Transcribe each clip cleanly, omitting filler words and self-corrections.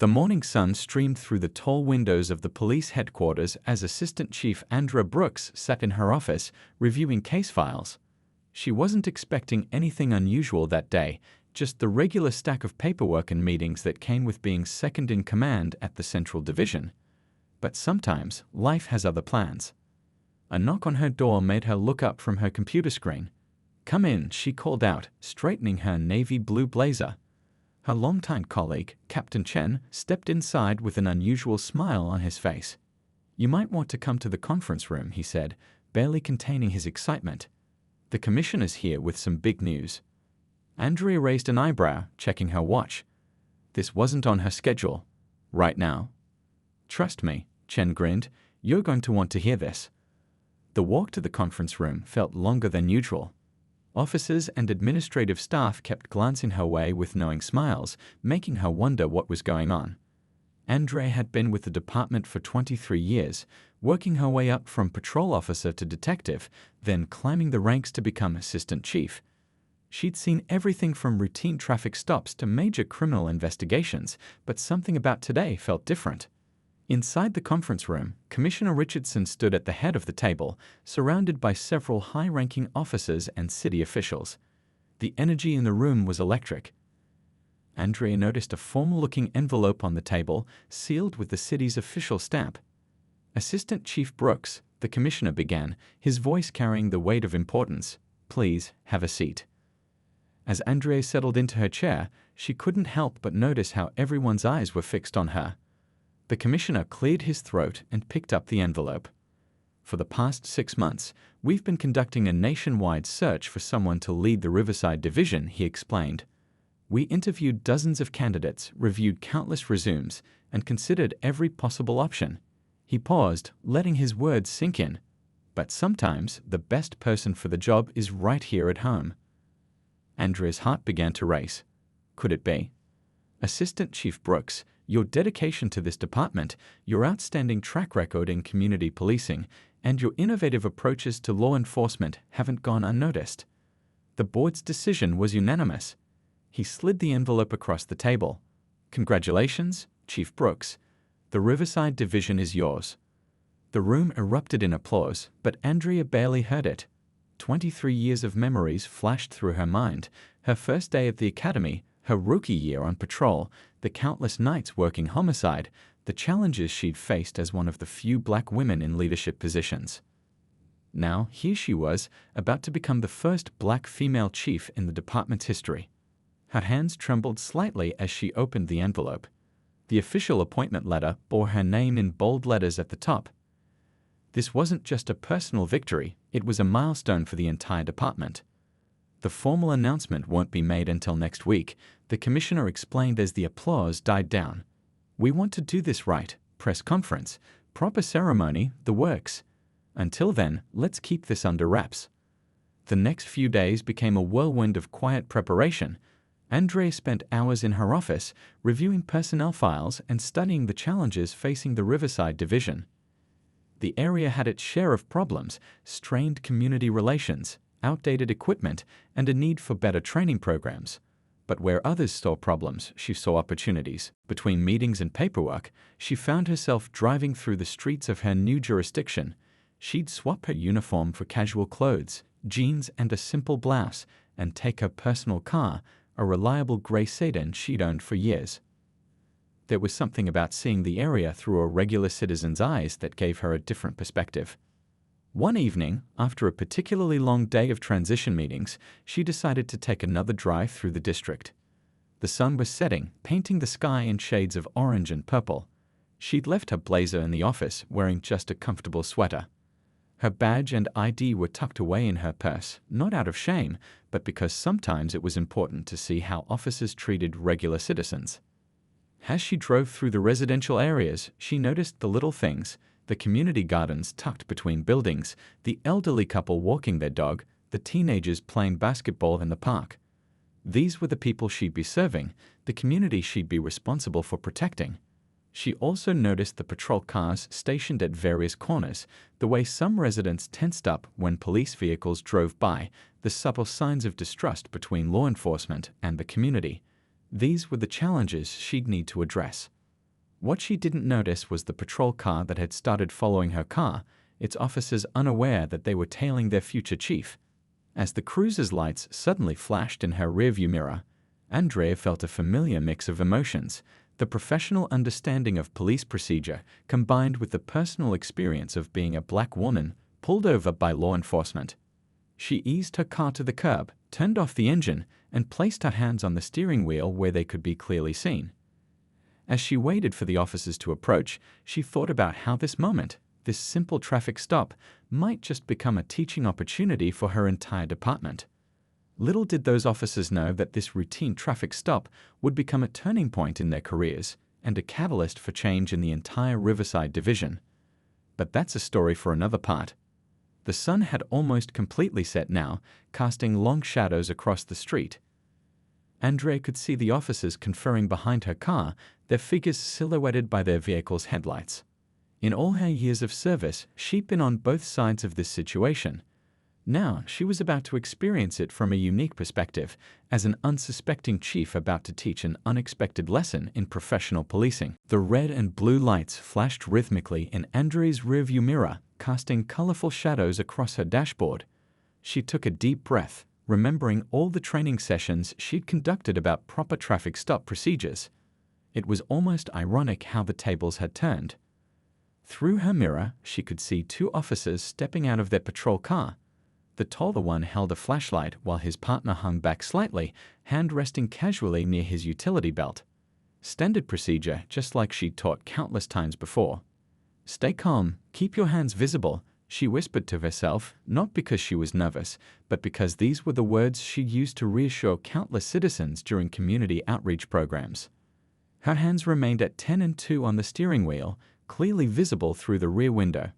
The morning sun streamed through the tall windows of the police headquarters as Assistant Chief Andrea Brooks sat in her office, reviewing case files. She wasn't expecting anything unusual that day, just the regular stack of paperwork and meetings that came with being second in command at the Central Division. But sometimes, life has other plans. A knock on her door made her look up from her computer screen. "Come in," she called out, straightening her navy blue blazer. Her longtime colleague, Captain Chen, stepped inside with an unusual smile on his face. "You might want to come to the conference room," he said, barely containing his excitement. "The commissioner's here with some big news." Andrea raised an eyebrow, checking her watch. This wasn't on her schedule. Right now. "Trust me," Chen grinned, "you're going to want to hear this." The walk to the conference room felt longer than usual. Officers and administrative staff kept glancing her way with knowing smiles, making her wonder what was going on. Andrea had been with the department for 23 years, working her way up from patrol officer to detective, then climbing the ranks to become assistant chief. She'd seen everything from routine traffic stops to major criminal investigations, but something about today felt different. Inside the conference room, Commissioner Richardson stood at the head of the table, surrounded by several high-ranking officers and city officials. The energy in the room was electric. Andrea noticed a formal-looking envelope on the table, sealed with the city's official stamp. "Assistant Chief Brooks," the commissioner began, his voice carrying the weight of importance. "Please, have a seat." As Andrea settled into her chair, she couldn't help but notice how everyone's eyes were fixed on her. The commissioner cleared his throat and picked up the envelope. "For the past 6 months, we've been conducting a nationwide search for someone to lead the Riverside Division," he explained. "We interviewed dozens of candidates, reviewed countless resumes, and considered every possible option." He paused, letting his words sink in. "But sometimes the best person for the job is right here at home." Andrea's heart began to race. Could it be? "Assistant Chief Brooks, your dedication to this department, your outstanding track record in community policing, and your innovative approaches to law enforcement haven't gone unnoticed." The board's decision was unanimous. He slid the envelope across the table. "Congratulations, Chief Brooks. The Riverside Division is yours." The room erupted in applause, but Andrea barely heard it. 23 years of memories flashed through her mind. Her first day at the academy, her rookie year on patrol, the countless nights working homicide, the challenges she'd faced as one of the few black women in leadership positions. Now, here she was, about to become the first black female chief in the department's history. Her hands trembled slightly as she opened the envelope. The official appointment letter bore her name in bold letters at the top. This wasn't just a personal victory, it was a milestone for the entire department. "The formal announcement won't be made until next week," the commissioner explained as the applause died down. "We want to do this right, press conference, proper ceremony, the works. Until then, let's keep this under wraps." The next few days became a whirlwind of quiet preparation. Andrea spent hours in her office, reviewing personnel files and studying the challenges facing the Riverside Division. The area had its share of problems: strained community relations, outdated equipment, and a need for better training programs. But where others saw problems, she saw opportunities. Between meetings and paperwork, she found herself driving through the streets of her new jurisdiction. She'd swap her uniform for casual clothes, jeans and a simple blouse, and take her personal car, a reliable gray sedan she'd owned for years. There was something about seeing the area through a regular citizen's eyes that gave her a different perspective. One evening, after a particularly long day of transition meetings, she decided to take another drive through the district. The sun was setting, painting the sky in shades of orange and purple. She'd left her blazer in the office, wearing just a comfortable sweater. Her badge and ID were tucked away in her purse, not out of shame, but because sometimes it was important to see how officers treated regular citizens. As she drove through the residential areas, she noticed the little things: the community gardens tucked between buildings, the elderly couple walking their dog, the teenagers playing basketball in the park. These were the people she'd be serving, the community she'd be responsible for protecting. She also noticed the patrol cars stationed at various corners, the way some residents tensed up when police vehicles drove by, the subtle signs of distrust between law enforcement and the community. These were the challenges she'd need to address. What she didn't notice was the patrol car that had started following her car, its officers unaware that they were tailing their future chief. As the cruiser's lights suddenly flashed in her rearview mirror, Andrea felt a familiar mix of emotions, the professional understanding of police procedure combined with the personal experience of being a black woman pulled over by law enforcement. She eased her car to the curb, turned off the engine, and placed her hands on the steering wheel where they could be clearly seen. As she waited for the officers to approach, she thought about how this moment, this simple traffic stop, might just become a teaching opportunity for her entire department. Little did those officers know that this routine traffic stop would become a turning point in their careers and a catalyst for change in the entire Riverside Division. But that's a story for another part. The sun had almost completely set now, casting long shadows across the street. Andrea could see the officers conferring behind her car, their figures silhouetted by their vehicle's headlights. In all her years of service, she'd been on both sides of this situation. Now she was about to experience it from a unique perspective, as an unsuspecting chief about to teach an unexpected lesson in professional policing. The red and blue lights flashed rhythmically in Andrea's rearview mirror, casting colorful shadows across her dashboard. She took a deep breath, remembering all the training sessions she'd conducted about proper traffic stop procedures. It was almost ironic how the tables had turned. Through her mirror, she could see two officers stepping out of their patrol car. The taller one held a flashlight while his partner hung back slightly, hand resting casually near his utility belt. Standard procedure, just like she'd taught countless times before. "Stay calm, keep your hands visible," she whispered to herself, not because she was nervous, but because these were the words she'd used to reassure countless citizens during community outreach programs. Her hands remained at 10 and 2 on the steering wheel, clearly visible through the rear window.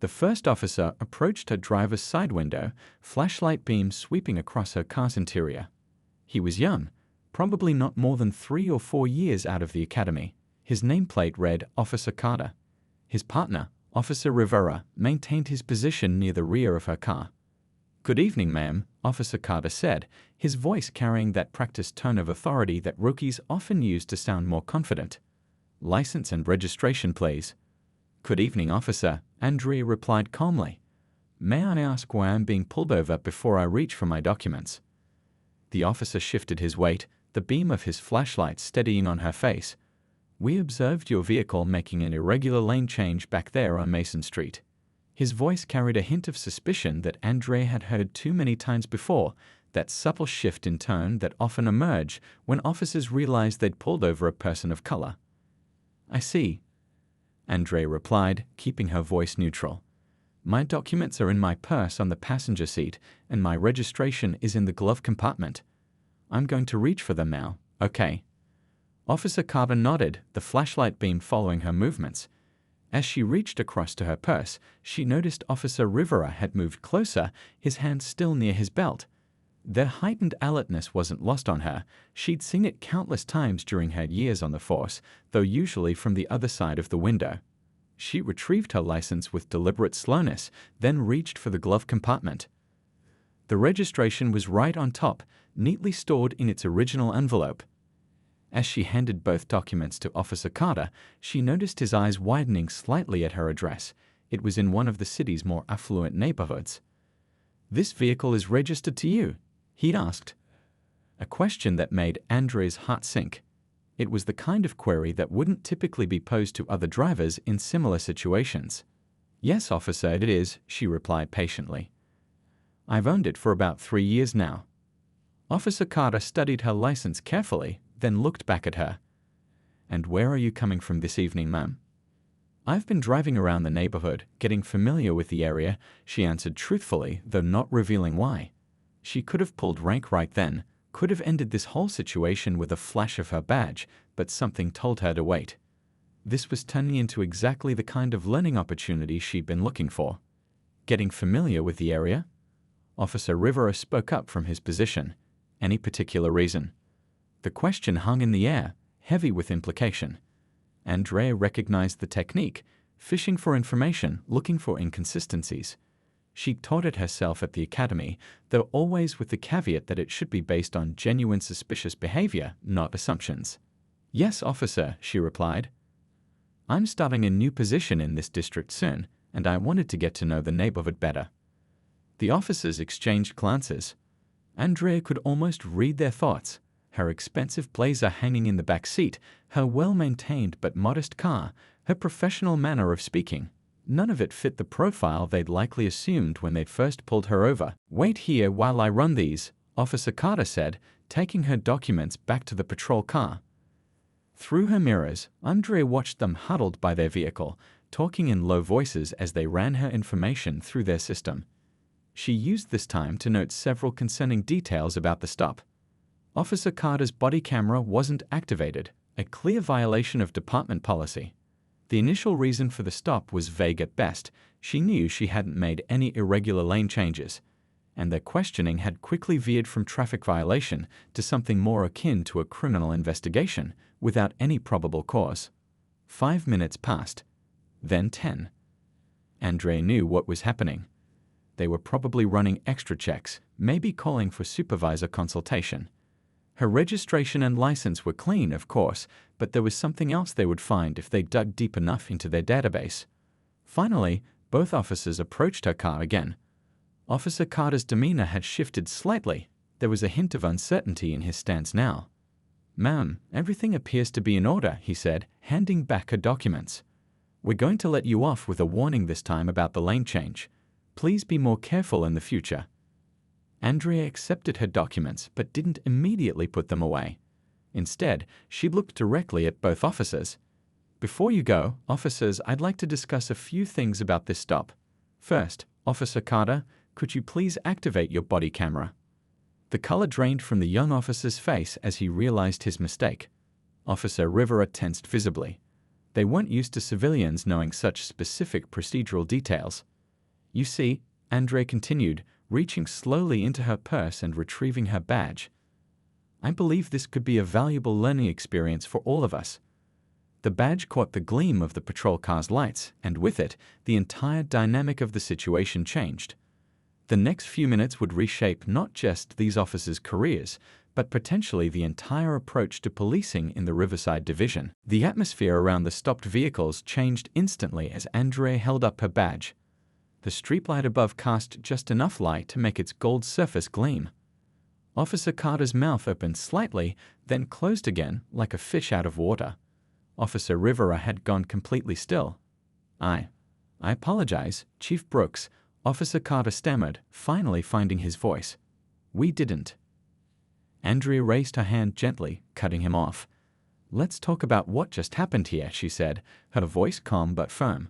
The first officer approached her driver's side window, flashlight beams sweeping across her car's interior. He was young, probably not more than 3 or 4 years out of the academy. His nameplate read Officer Carter. His partner, Officer Rivera, maintained his position near the rear of her car. "Good evening, ma'am," Officer Carter said, his voice carrying that practiced tone of authority that rookies often use to sound more confident. "License and registration, please." "Good evening, officer," Andrea replied calmly. "May I ask why I'm being pulled over before I reach for my documents?" The officer shifted his weight, the beam of his flashlight steadying on her face. "We observed your vehicle making an irregular lane change back there on Mason Street." His voice carried a hint of suspicion that Andrea had heard too many times before, that supple shift in tone that often emerged when officers realized they'd pulled over a person of color. "I see," Andrea replied, keeping her voice neutral. "My documents are in my purse on the passenger seat, and my registration is in the glove compartment. I'm going to reach for them now, okay?" Officer Carter nodded, the flashlight beam following her movements. As she reached across to her purse, she noticed Officer Rivera had moved closer, his hand still near his belt. Their heightened alertness wasn't lost on her. She'd seen it countless times during her years on the force, though usually from the other side of the window. She retrieved her license with deliberate slowness, then reached for the glove compartment. The registration was right on top, neatly stored in its original envelope. As she handed both documents to Officer Carter, she noticed his eyes widening slightly at her address. It was in one of the city's more affluent neighborhoods. "This vehicle is registered to you?" he'd asked. A question that made Andrea's heart sink. It was the kind of query that wouldn't typically be posed to other drivers in similar situations. "Yes, officer, it is," she replied patiently. "I've owned it for about 3 years now." Officer Carter studied her license carefully, then looked back at her. "And where are you coming from this evening, ma'am?" "I've been driving around the neighborhood, getting familiar with the area," she answered truthfully, though not revealing why. She could have pulled rank right then, could have ended this whole situation with a flash of her badge, but something told her to wait. This was turning into exactly the kind of learning opportunity she'd been looking for. "Getting familiar with the area?" Officer Rivera spoke up from his position. "Any particular reason?" The question hung in the air, heavy with implication. Andrea recognized the technique, fishing for information, looking for inconsistencies. She taught it herself at the academy, though always with the caveat that it should be based on genuine suspicious behavior, not assumptions. "Yes, officer," she replied. I'm starting a new position in this district soon, and I wanted to get to know the neighborhood better. The officers exchanged glances. Andrea could almost read their thoughts. Her expensive blazer hanging in the back seat, her well-maintained but modest car, her professional manner of speaking. None of it fit the profile they'd likely assumed when they'd first pulled her over. "Wait here while I run these," Officer Carter said, taking her documents back to the patrol car. Through her mirrors, Andrea watched them huddled by their vehicle, talking in low voices as they ran her information through their system. She used this time to note several concerning details about the stop. Officer Carter's body camera wasn't activated, a clear violation of department policy. The initial reason for the stop was vague at best. She knew she hadn't made any irregular lane changes, and their questioning had quickly veered from traffic violation to something more akin to a criminal investigation without any probable cause. 5 minutes passed, then 10. Andrea knew what was happening. They were probably running extra checks, maybe calling for supervisor consultation. Her registration and license were clean, of course, but there was something else they would find if they dug deep enough into their database. Finally, both officers approached her car again. Officer Carter's demeanor had shifted slightly. There was a hint of uncertainty in his stance now. "Ma'am, everything appears to be in order," he said, handing back her documents. "We're going to let you off with a warning this time about the lane change. Please be more careful in the future." Andrea accepted her documents but didn't immediately put them away. Instead, she looked directly at both officers. "Before you go, officers, I'd like to discuss a few things about this stop. First, Officer Carter, could you please activate your body camera?" The color drained from the young officer's face as he realized his mistake. Officer Rivera tensed visibly. They weren't used to civilians knowing such specific procedural details. "You see," Andrea continued, reaching slowly into her purse and retrieving her badge, "I believe this could be a valuable learning experience for all of us." The badge caught the gleam of the patrol car's lights, and with it, the entire dynamic of the situation changed. The next few minutes would reshape not just these officers' careers, but potentially the entire approach to policing in the Riverside Division. The atmosphere around the stopped vehicles changed instantly as Andrea held up her badge. The streetlight above cast just enough light to make its gold surface gleam. Officer Carter's mouth opened slightly, then closed again like a fish out of water. Officer Rivera had gone completely still. I apologize, Chief Brooks," Officer Carter stammered, finally finding his voice. "We didn't." Andrea raised her hand gently, cutting him off. "Let's talk about what just happened here," she said, her voice calm but firm.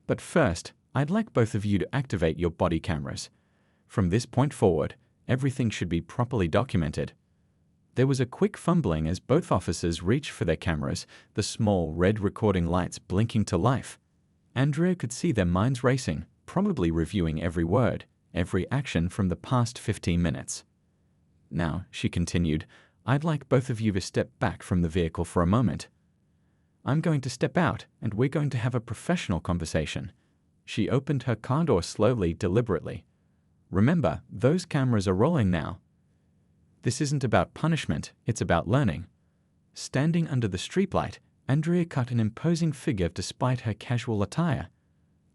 "But first, I'd like both of you to activate your body cameras. From this point forward, everything should be properly documented." There was a quick fumbling as both officers reached for their cameras, the small red recording lights blinking to life. Andrea could see their minds racing, probably reviewing every word, every action from the past 15 minutes. "Now," she continued, "I'd like both of you to step back from the vehicle for a moment. I'm going to step out, and we're going to have a professional conversation." She opened her car door slowly, deliberately. "Remember, those cameras are rolling now. This isn't about punishment, it's about learning." Standing under the streetlight, Andrea cut an imposing figure despite her casual attire.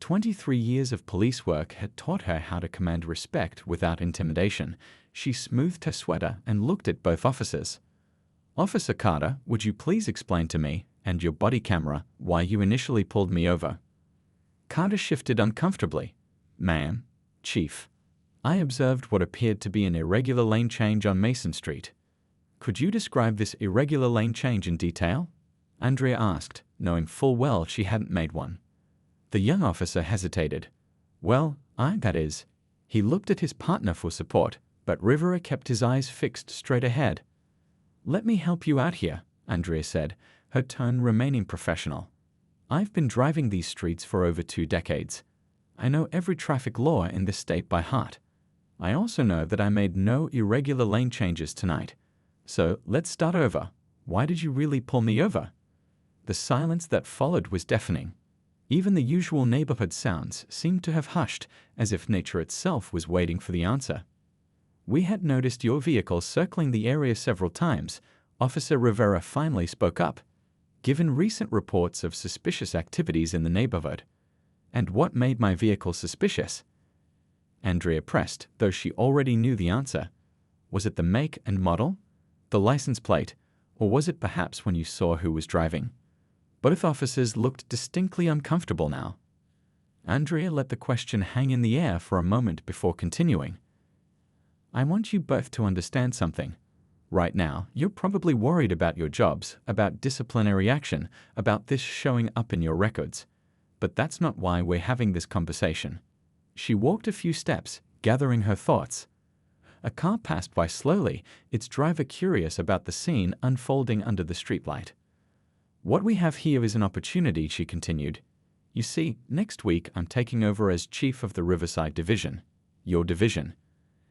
23 years of police work had taught her how to command respect without intimidation. She smoothed her sweater and looked at both officers. "Officer Carter, would you please explain to me, and your body camera, why you initially pulled me over?" Carter shifted uncomfortably. "Ma'am, Chief, I observed what appeared to be an irregular lane change on Mason Street. Could you describe this irregular lane change in detail?" Andrea asked, knowing full well she hadn't made one. The young officer hesitated. "Well, that is." He looked at his partner for support, but Rivera kept his eyes fixed straight ahead. "Let me help you out here," Andrea said, her tone remaining professional. "I've been driving these streets for over 2 decades. I know every traffic law in this state by heart. I also know that I made no irregular lane changes tonight. So let's start over. Why did you really pull me over?" The silence that followed was deafening. Even the usual neighborhood sounds seemed to have hushed, as if nature itself was waiting for the answer. "We had noticed your vehicle circling the area several times," Officer Rivera finally spoke up. given recent reports of suspicious activities in the neighborhood. And what made my vehicle suspicious? Andrea pressed, though she already knew the answer. Was it the make and model, the license plate, or was it perhaps when you saw who was driving? Both officers looked distinctly uncomfortable now. Andrea let the question hang in the air for a moment before continuing. I want you both to understand something. Right now, you're probably worried about your jobs, about disciplinary action, about this showing up in your records. But that's not why we're having this conversation. She walked a few steps, gathering her thoughts. A car passed by slowly, its driver curious about the scene unfolding under the streetlight. What we have here is an opportunity, she continued. You see, next week I'm taking over as chief of the Riverside Division, your division.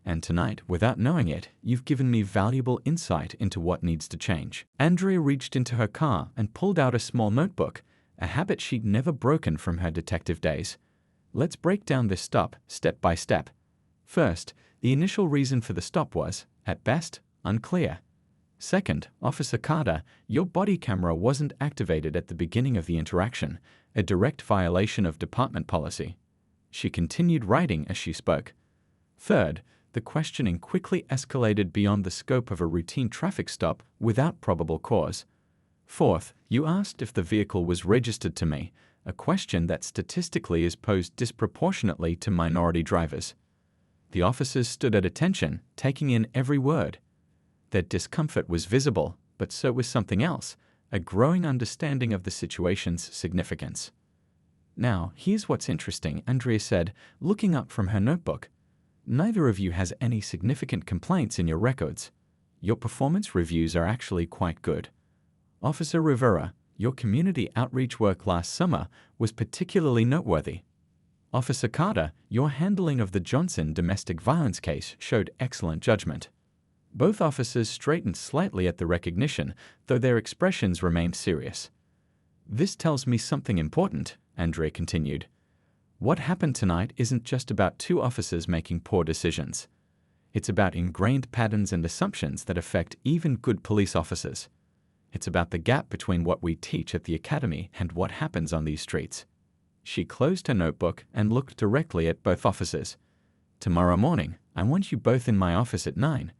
And tonight, without knowing it, you've given me valuable insight into what needs to change. Andrea reached into her car and pulled out a small notebook, a habit she'd never broken from her detective days. Let's break down this stop, step by step. First, the initial reason for the stop was, at best, unclear. Second, Officer Carter, your body camera wasn't activated at the beginning of the interaction, a direct violation of department policy. She continued writing as she spoke. Third, the questioning quickly escalated beyond the scope of a routine traffic stop without probable cause. Fourth, you asked if the vehicle was registered to me, a question that statistically is posed disproportionately to minority drivers. The officers stood at attention, taking in every word. Their discomfort was visible, but so was something else, a growing understanding of the situation's significance. Now, here's what's interesting, Andrea said, looking up from her notebook. Neither of you has any significant complaints in your records. Your performance reviews are actually quite good. Officer Rivera, your community outreach work last summer was particularly noteworthy. Officer Carter, your handling of the Johnson domestic violence case showed excellent judgment. Both officers straightened slightly at the recognition, though their expressions remained serious. This tells me something important, Andrea continued. What happened tonight isn't just about two officers making poor decisions. It's about ingrained patterns and assumptions that affect even good police officers. It's about the gap between what we teach at the academy and what happens on these streets. She closed her notebook and looked directly at both officers. Tomorrow morning, I want you both in my office at 9.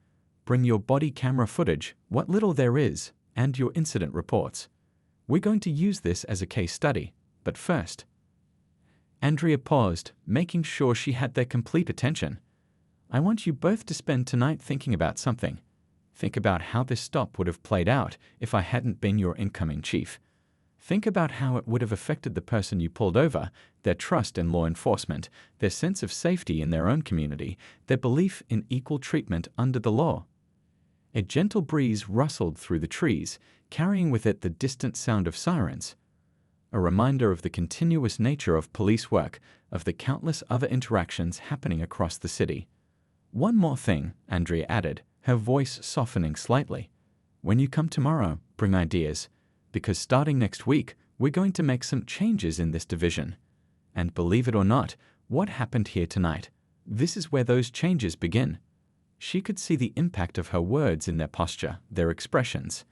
Bring your body camera footage, what little there is, and your incident reports. We're going to use this as a case study, but first. Andrea paused, making sure she had their complete attention. I want you both to spend tonight thinking about something. Think about how this stop would have played out if I hadn't been your incoming chief. Think about how it would have affected the person you pulled over, their trust in law enforcement, their sense of safety in their own community, their belief in equal treatment under the law. A gentle breeze rustled through the trees, carrying with it the distant sound of sirens. A reminder of the continuous nature of police work, of the countless other interactions happening across the city. One more thing, Andrea added, her voice softening slightly. When you come tomorrow, bring ideas, because starting next week, we're going to make some changes in this division. And believe it or not, what happened here tonight? This is where those changes begin. She could see the impact of her words in their posture, their expressions.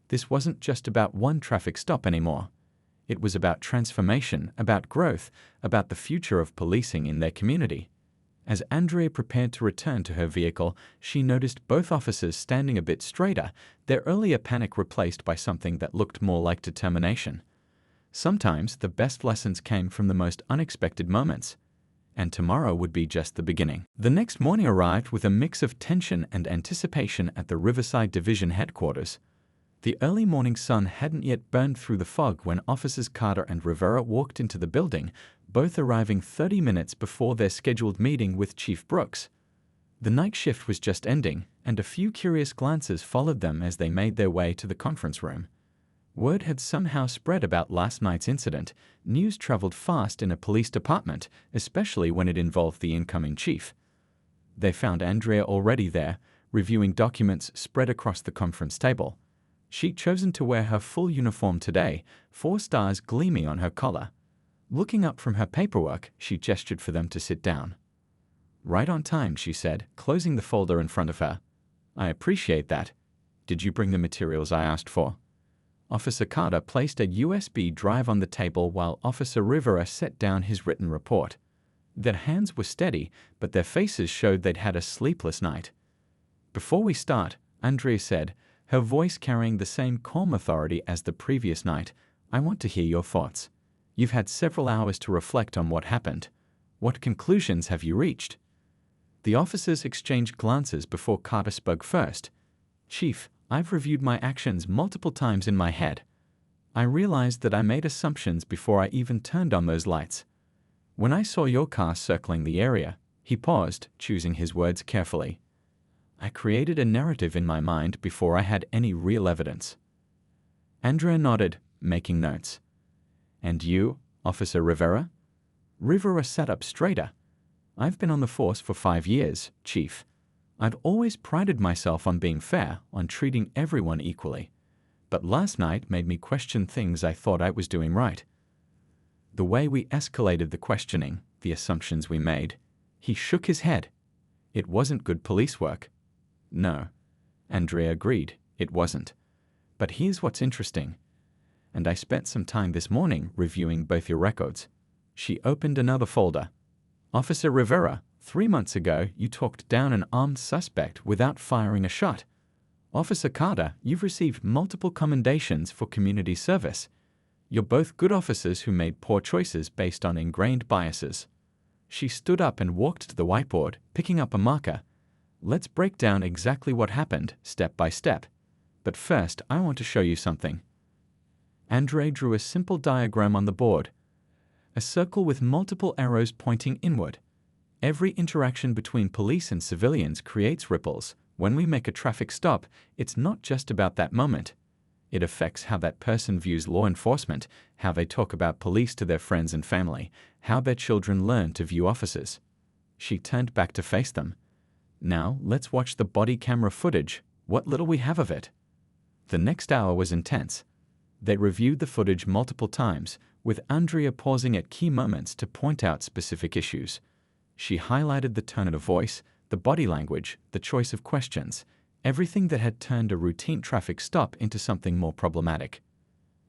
This wasn't just about one traffic stop anymore. It was about transformation, about growth, about the future of policing in their community. As Andrea prepared to return to her vehicle, she noticed both officers standing a bit straighter, their earlier panic replaced by something that looked more like determination. Sometimes the best lessons came from the most unexpected moments. And tomorrow would be just the beginning. The next morning arrived with a mix of tension and anticipation at the Riverside Division headquarters. The early morning sun hadn't yet burned through the fog when Officers Carter and Rivera walked into the building, both arriving 30 minutes before their scheduled meeting with Chief Brooks. The night shift was just ending, and a few curious glances followed them as they made their way to the conference room. Word had somehow spread about last night's incident. News traveled fast in a police department, especially when it involved the incoming chief. They found Andrea already there, reviewing documents spread across the conference table. She'd chosen to wear her full uniform today, 4 stars gleaming on her collar. Looking up from her paperwork, she gestured for them to sit down. Right on time, she said, closing the folder in front of her. I appreciate that. Did you bring the materials I asked for? Officer Carter placed a USB drive on the table while Officer Rivera set down his written report. Their hands were steady, but their faces showed they'd had a sleepless night. "Before we start," Andrea said, her voice carrying the same calm authority as the previous night, "I want to hear your thoughts. You've had several hours to reflect on what happened. What conclusions have you reached?" The officers exchanged glances before Carter spoke first. "Chief, I've reviewed my actions multiple times in my head. I realized that I made assumptions before I even turned on those lights. When I saw your car circling the area," he paused, choosing his words carefully, "I created a narrative in my mind before I had any real evidence." Andrea nodded, making notes. "And you, Officer Rivera?" Rivera sat up straighter. "I've been on the force for 5 years, Chief. I've always prided myself on being fair, on treating everyone equally. But last night made me question things I thought I was doing right. The way we escalated the questioning, the assumptions we made." He shook his head. "It wasn't good police work." "No," Andrea agreed, "it wasn't. But here's what's interesting. And I spent some time this morning reviewing both your records." She opened another folder. "Officer Rivera, 3 months ago you talked down an armed suspect without firing a shot. Officer Carter, you've received multiple commendations for community service. You're both good officers who made poor choices based on ingrained biases." She stood up and walked to the whiteboard, picking up a marker. "Let's break down exactly what happened, step by step. But first, I want to show you something." Andrea drew a simple diagram on the board. A circle with multiple arrows pointing inward. Every interaction between police and civilians creates ripples. When we make a traffic stop, it's not just about that moment. It affects how that person views law enforcement, how they talk about police to their friends and family, how their children learn to view officers. She turned back to face them. "Now, let's watch the body camera footage, what little we have of it." The next hour was intense. They reviewed the footage multiple times, with Andrea pausing at key moments to point out specific issues. She highlighted the tone of voice, the body language, the choice of questions, everything that had turned a routine traffic stop into something more problematic.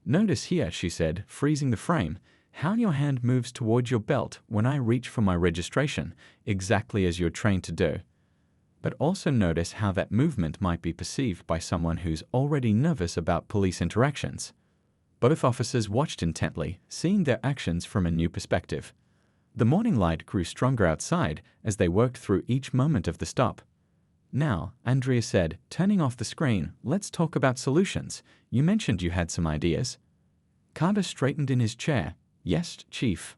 "Notice here," she said, freezing the frame, "how your hand moves towards your belt when I reach for my registration, exactly as you're trained to do. But also notice how that movement might be perceived by someone who's already nervous about police interactions." Both officers watched intently, seeing their actions from a new perspective. The morning light grew stronger outside as they worked through each moment of the stop. "Now," Andrea said, turning off the screen, "let's talk about solutions. You mentioned you had some ideas." Carter straightened in his chair. "Yes, Chief.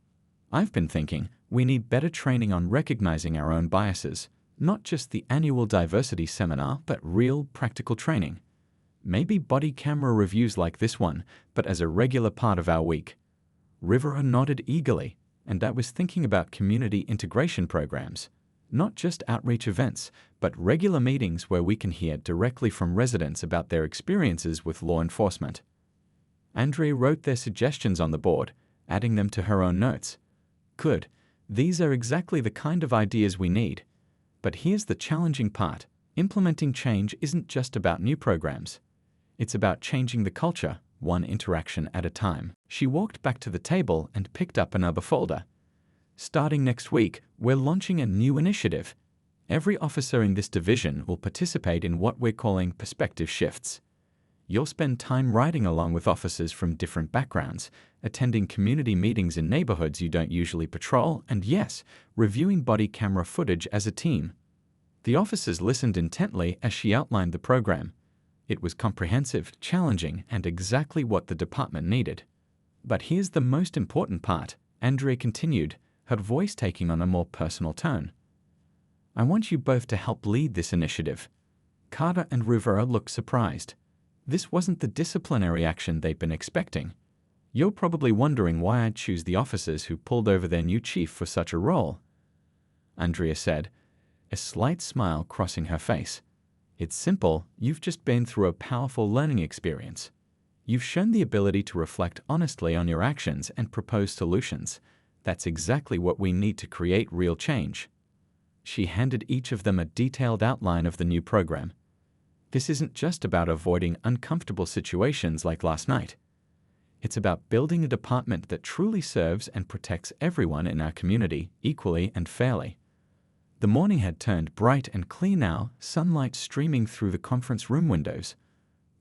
I've been thinking we need better training on recognizing our own biases. Not just the annual diversity seminar, but real, practical training. Maybe body camera reviews like this one, but as a regular part of our week." Rivera nodded eagerly, and I was thinking about community integration programs. Not just outreach events, but regular meetings where we can hear directly from residents about their experiences with law enforcement. Andrea wrote their suggestions on the board, adding them to her own notes. "Good. These are exactly the kind of ideas we need. But here's the challenging part. Implementing change isn't just about new programs. It's about changing the culture, one interaction at a time." She walked back to the table and picked up another folder. "Starting next week, we're launching a new initiative. Every officer in this division will participate in what we're calling perspective shifts. You'll spend time riding along with officers from different backgrounds, attending community meetings in neighborhoods you don't usually patrol, and yes, reviewing body camera footage as a team." The officers listened intently as she outlined the program. It was comprehensive, challenging, and exactly what the department needed. "But here's the most important part," Andrea continued, her voice taking on a more personal tone. "I want you both to help lead this initiative." Carter and Rivera looked surprised. This wasn't the disciplinary action they'd been expecting. "You're probably wondering why I'd choose the officers who pulled over their new chief for such a role," Andrea said, a slight smile crossing her face. "It's simple. You've just been through a powerful learning experience. You've shown the ability to reflect honestly on your actions and propose solutions. That's exactly what we need to create real change." She handed each of them a detailed outline of the new program. This isn't just about avoiding uncomfortable situations like last night. It's about building a department that truly serves and protects everyone in our community equally and fairly. The morning had turned bright and clear now, sunlight streaming through the conference room windows.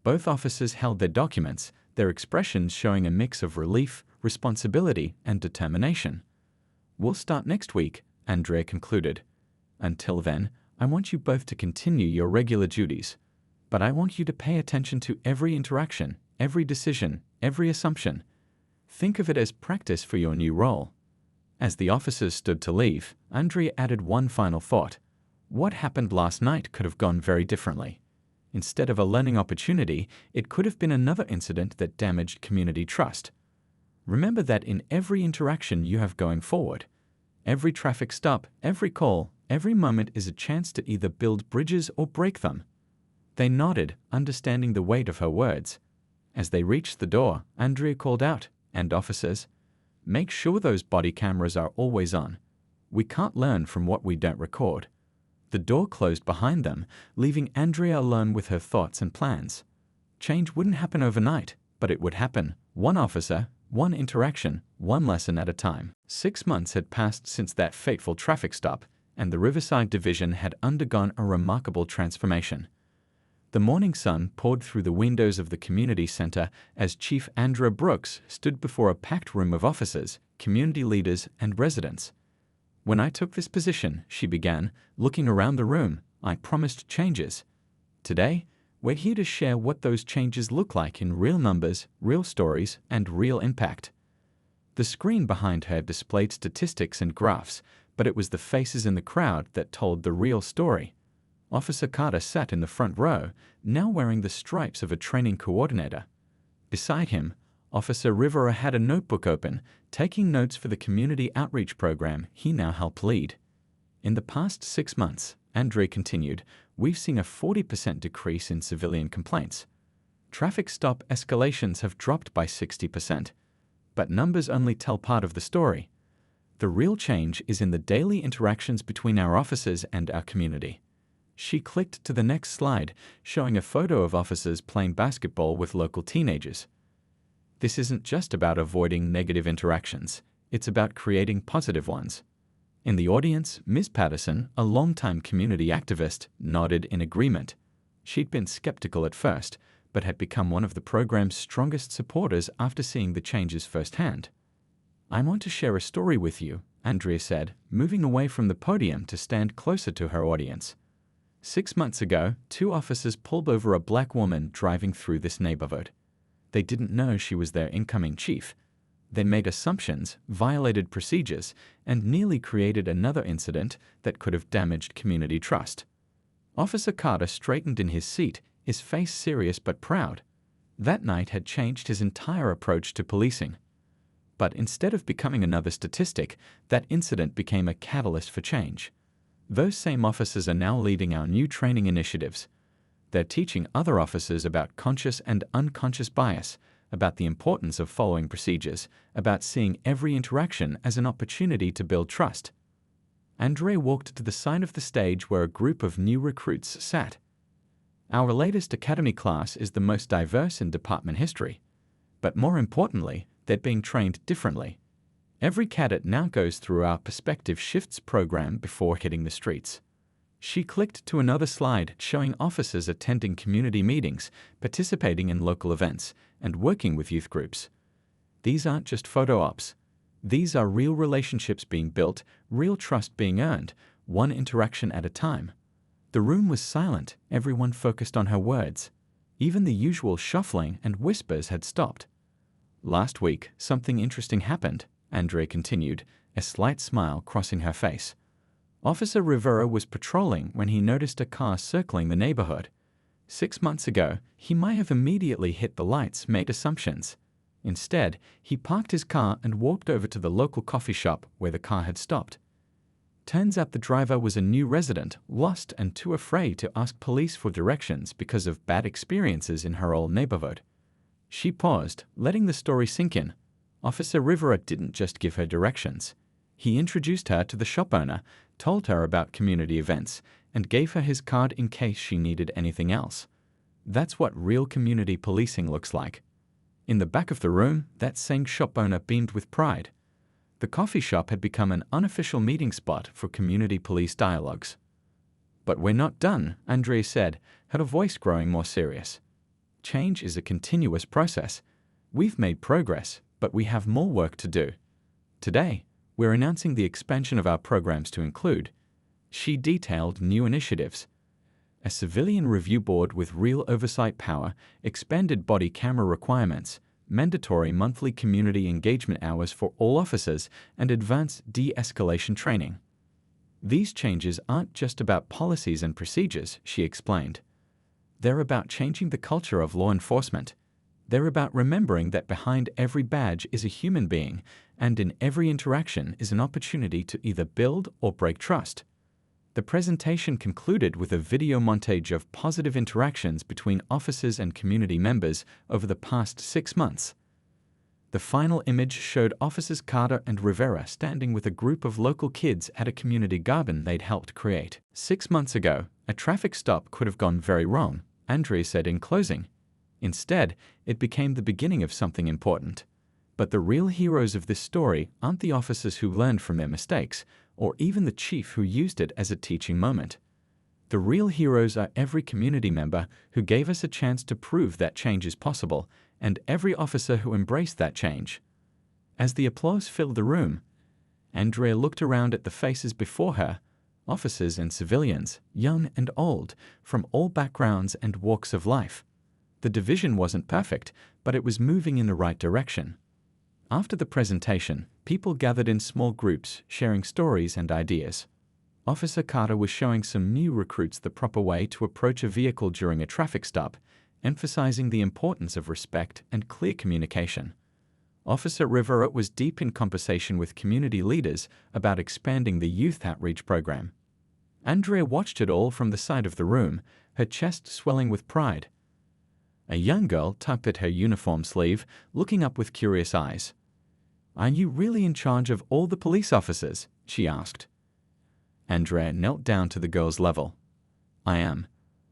Both officers held their documents, their expressions showing a mix of relief, responsibility, and determination. "We'll start next week," Andrea concluded. "Until then, I want you both to continue your regular duties. But I want you to pay attention to every interaction, every decision, every assumption. Think of it as practice for your new role." As the officers stood to leave, Andrea added one final thought. What happened last night could have gone very differently. Instead of a learning opportunity, it could have been another incident that damaged community trust. Remember that in every interaction you have going forward, every traffic stop, every call, every moment is a chance to either build bridges or break them. They nodded, understanding the weight of her words. As they reached the door, Andrea called out, "And officers, make sure those body cameras are always on. We can't learn from what we don't record." The door closed behind them, leaving Andrea alone with her thoughts and plans. Change wouldn't happen overnight, but it would happen, one officer, one interaction, one lesson at a time. 6 months had passed since that fateful traffic stop, and the Riverside Division had undergone a remarkable transformation. The morning sun poured through the windows of the community center as Chief Andrea Brooks stood before a packed room of officers, community leaders, and residents. "When I took this position," she began, looking around the room, "I promised changes. Today, we're here to share what those changes look like in real numbers, real stories, and real impact." The screen behind her displayed statistics and graphs, but it was the faces in the crowd that told the real story. Officer Carter sat in the front row, now wearing the stripes of a training coordinator. Beside him, Officer Rivera had a notebook open, taking notes for the community outreach program he now helped lead. "In the past 6 months," Andrea continued, "we've seen a 40% decrease in civilian complaints. Traffic stop escalations have dropped by 60%. But numbers only tell part of the story. The real change is in the daily interactions between our officers and our community." She clicked to the next slide, showing a photo of officers playing basketball with local teenagers. This isn't just about avoiding negative interactions, it's about creating positive ones. In the audience, Ms. Patterson, a longtime community activist, nodded in agreement. She'd been skeptical at first, but had become one of the program's strongest supporters after seeing the changes firsthand. "I want to share a story with you," Andrea said, moving away from the podium to stand closer to her audience. 6 months ago, 2 officers pulled over a black woman driving through this neighborhood. They didn't know she was their incoming chief. They made assumptions, violated procedures, and nearly created another incident that could have damaged community trust. Officer Carter straightened in his seat, his face serious but proud. That night had changed his entire approach to policing. But instead of becoming another statistic, that incident became a catalyst for change. Those same officers are now leading our new training initiatives. They're teaching other officers about conscious and unconscious bias, about the importance of following procedures, about seeing every interaction as an opportunity to build trust. Andrea walked to the side of the stage where a group of new recruits sat. "Our latest academy class is the most diverse in department history. But more importantly, they're being trained differently. Every cadet now goes through our Perspective Shifts program before hitting the streets." She clicked to another slide showing officers attending community meetings, participating in local events, and working with youth groups. These aren't just photo ops. These are real relationships being built, real trust being earned, one interaction at a time. The room was silent, everyone focused on her words. Even the usual shuffling and whispers had stopped. "Last week, something interesting happened," Andrea continued, a slight smile crossing her face. "Officer Rivera was patrolling when he noticed a car circling the neighborhood. 6 months ago, he might have immediately hit the lights, made assumptions. Instead, he parked his car and walked over to the local coffee shop where the car had stopped. Turns out the driver was a new resident, lost and too afraid to ask police for directions because of bad experiences in her old neighborhood." She paused, letting the story sink in. Officer Rivera didn't just give her directions. He introduced her to the shop owner, told her about community events, and gave her his card in case she needed anything else. That's what real community policing looks like. In the back of the room, that same shop owner beamed with pride. The coffee shop had become an unofficial meeting spot for community police dialogues. "But we're not done," Andrea said, her voice growing more serious. "Change is a continuous process. We've made progress, but we have more work to do. Today, we're announcing the expansion of our programs to include," she detailed new initiatives: a civilian review board with real oversight power, expanded body camera requirements, mandatory monthly community engagement hours for all officers, and advanced de-escalation training. "These changes aren't just about policies and procedures," she explained. "They're about changing the culture of law enforcement. They're about remembering that behind every badge is a human being, and in every interaction is an opportunity to either build or break trust." The presentation concluded with a video montage of positive interactions between officers and community members over the past 6 months. The final image showed Officers Carter and Rivera standing with a group of local kids at a community garden they'd helped create. 6 months ago, a traffic stop could have gone very wrong, Andrea said in closing. Instead, it became the beginning of something important. But the real heroes of this story aren't the officers who learned from their mistakes, or even the chief who used it as a teaching moment. The real heroes are every community member who gave us a chance to prove that change is possible, and every officer who embraced that change. As the applause filled the room, Andrea looked around at the faces before her, officers and civilians, young and old, from all backgrounds and walks of life. The division wasn't perfect, but it was moving in the right direction. After the presentation, people gathered in small groups, sharing stories and ideas. Officer Carter was showing some new recruits the proper way to approach a vehicle during a traffic stop, emphasizing the importance of respect and clear communication. Officer Rivera was deep in conversation with community leaders about expanding the youth outreach program. Andrea watched it all from the side of the room, her chest swelling with pride. A young girl tugged at her uniform sleeve, looking up with curious eyes. "Are you really in charge of all the police officers?" she asked. Andrea knelt down to the girl's level. "I am.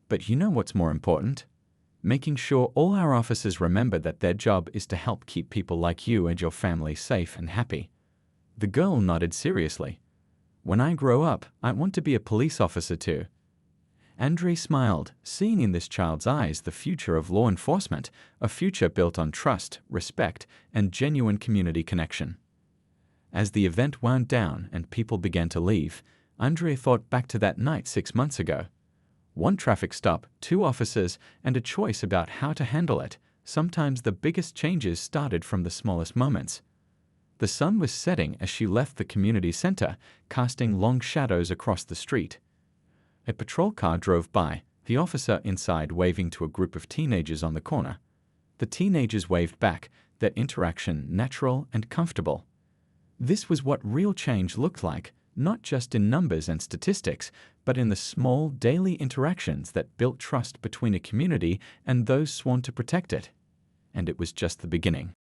But you know what's more important? Making sure all our officers remember that their job is to help keep people like you and your family safe and happy." The girl nodded seriously. "When I grow up, I want to be a police officer too." Andrea smiled, seeing in this child's eyes the future of law enforcement, a future built on trust, respect, and genuine community connection. As the event wound down and people began to leave, Andrea thought back to that night 6 months ago. One traffic stop, 2 officers, and a choice about how to handle it. Sometimes the biggest changes started from the smallest moments. The sun was setting as she left the community center, casting long shadows across the street. A patrol car drove by, the officer inside waving to a group of teenagers on the corner. The teenagers waved back, their interaction natural and comfortable. This was what real change looked like, not just in numbers and statistics, but in the small daily interactions that built trust between a community and those sworn to protect it. And it was just the beginning.